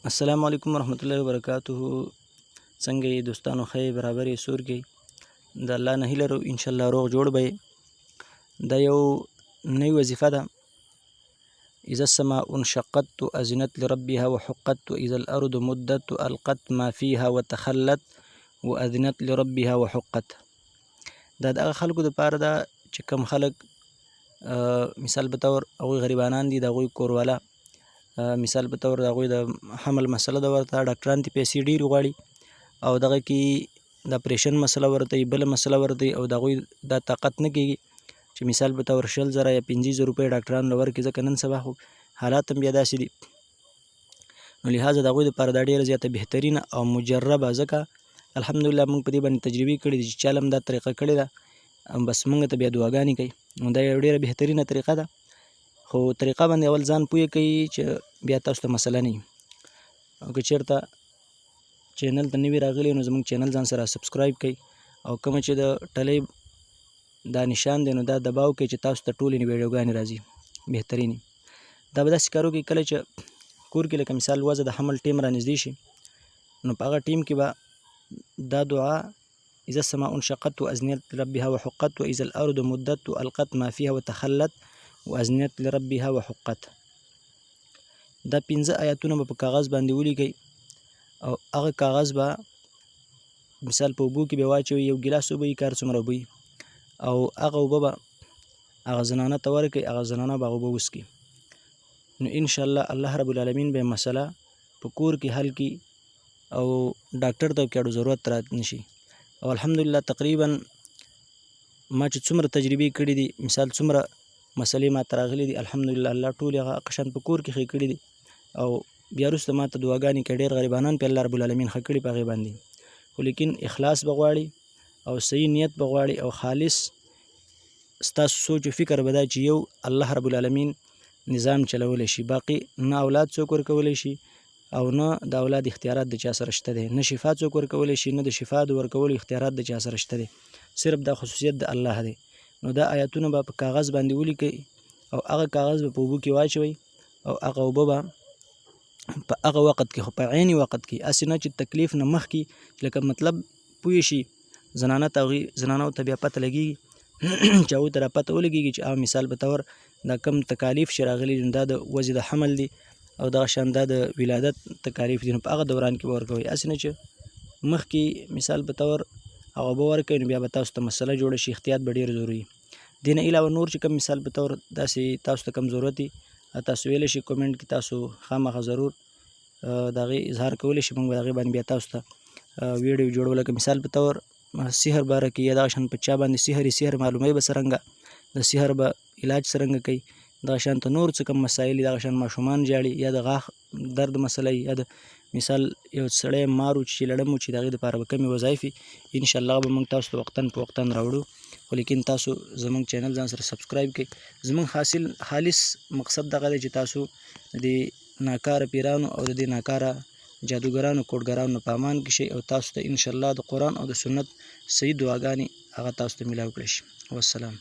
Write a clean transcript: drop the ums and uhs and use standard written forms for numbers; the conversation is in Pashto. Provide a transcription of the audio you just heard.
السلام علیکم ورحمۃ اللہ وبرکاتہ. څنګه یې دوستانو؟ ښه برابر یې سور کې د الله نه هیله لرو انشاءالله روغ جوړ به یې. دا یو نوې وظیفه ده. اذا السماء انشقت اذنت لربها وحقت واذا الارض مدت القت ما فيها وتخلت واذنت لربها وحقت. دا د هغه خلکو دپاره ده چې کم خلک مثال په طور هغوی غریبانان دي، د هغوی کوروالا مثال په طور د هغوی د حمل مسله ده، ورته ډاکټران ته پیسې ډېرې غواړي او دغه کې د اپریشن مسله ورته وي، بله مسله ورته وي او د هغوی دا طاقت نه کېږي چې مثال په طور 100,000 یا 50,000 روپۍ ډاکټرانو له ورکړي، ځکه نن سبا خو حالات هم بیا داسې دي. نو لهذا د هغوی دپاره دا ډېره زیاته بهترینه او مجربه، ځکه الحمدلله موږ په دې باندې تجربې کړي دي چې چا هم دا طریقه کړې ده، بس موږ ته بیا دعاګانې کوي. نو دا یو ډېره بهترینه طریقه ده، خو طریقه باندې اول ځان پوه کوي چې بیا تاسو ته مسله نه وي. او که چېرته چینل ته نوي راغلي نو زموږ چینل ځان سره سبسکرایب کړئ او کومه چې د ټلۍ دا نشان دی نو دا دباو کوئ چې تاسو ته ټولې ویډیوګانې راځي بهترینې. دا به داسې کار وکړئ کله چې کور کې لکه مثال وضع د حمل ټیم رانږدې شي نو په هغه ټیم کې به دا دعا اذا السماء انشقت واذنت لربها وحقت واذا الارض مدت القت ما فيها وتخلت واذنت لربها وحقت. دا 15 آیاتونه به په کاغذ باندې ولیکئ او هغه کاغذ به مثال په اوبو کې به واچوئ، یو ګیلاس اوبه یې کار څومره اوبه وي او هغه اوبه به هغه زنانه ته ورکړئ، هغه زنانه به هغه اوبه وڅښي. نو انشاءالله الله رب العالمین به مسله په کور کې حل کړي او ډاکټر ته کېړو ضرورت رات نشي. او الحمدلله تقریبا ما چې څومره تجربې کړي دي، مثال څومره مسلې ما ته راغلي دي، الحمدلله الله ټولې هغه قشان په کور کې ښې کړي دي او بیا وروسته ما ته دعاګانې کوي. ډېر غریبانان په الله رب العالمین ښه کړي په هغې باندې، خو لیکن اخلاص به غواړي او صحیح نیت به غواړي او خالص ستاسو سوچ و فکر به دا چې یو الله رب العالمین نظام چلولی شي، باقي نه اولاد څوک ورکولی شي او نه د اولاد اختیارات د چا سره شته دی، نه شفا څوک ورکولی شي، نه د شفا د ورکولو اختیارات د چا سره شته دی، صرف دا خصوصیت د الله دی. نو دا آیاتونه به په کاغذ باندې ولیکئ او هغه کاغذ به په اوبو کې واچوئ او هغه اوبه به په هغه وخت کې، خو په عیني وخت کې، هسې نه چې تکلیف نه مخکې لکه مطلب پوه شي زنانه ته هغوی زنانو ته بیا پته لګېږي چې هغوی ته را پته ولګېږي چې هغه مثال په طور دا کم تکالیف چې راغلي دي دا د وضع د حمل دي او دغه شان دا د ولادت تکالیف دي، نو په هغه دوران کې به ورکوئ، هسې نه چې مخکې مثال په طور هغه اوبه ورکوئ نو بیا به تاسو ته مسله جوړه شي. احتیاط به ډېر ضروري. دې نه علاوه نور چې کوم مثال په طور داسې تاسو ته کوم ضرورت وي تاسو ویلی شي کومنټ کې، تاسو خامخا ضرور د هغې اظهار کولی شي، موږ به د هغې باندې بیا تاسو ته ویډیو جوړو. لکه مثال په طور سحر باره کې یا دغه شان په چا باندې سحر معلوموي به څرنګه، د سحر به علاج څرنګه کوي، دغه شان ته نور څه کوم مسایل دي، دغه شان ماشومان ژاړي یا د غاښ درد مسله یا د مثال یو سړی مار و چې لړم و چې د هغې دپاره به کمې وظایف وي انشاءالله به موږ تاسو ته وختاً په وختاً راوړو. خو لیکن تاسو زموږ چینل ځان سره سبسکرایب کړئ. زموږ خالص مقصد دغه دی چې تاسو د ناکاره پیرانو او د دې ناکاره جادوګرانو کوډګرانو نه په امان کې شئ او تاسو ته انشاءالله د قرآن او د سنت صحیح دعاګانې هغه تاسو ته میلاو کړی شي. والسلام.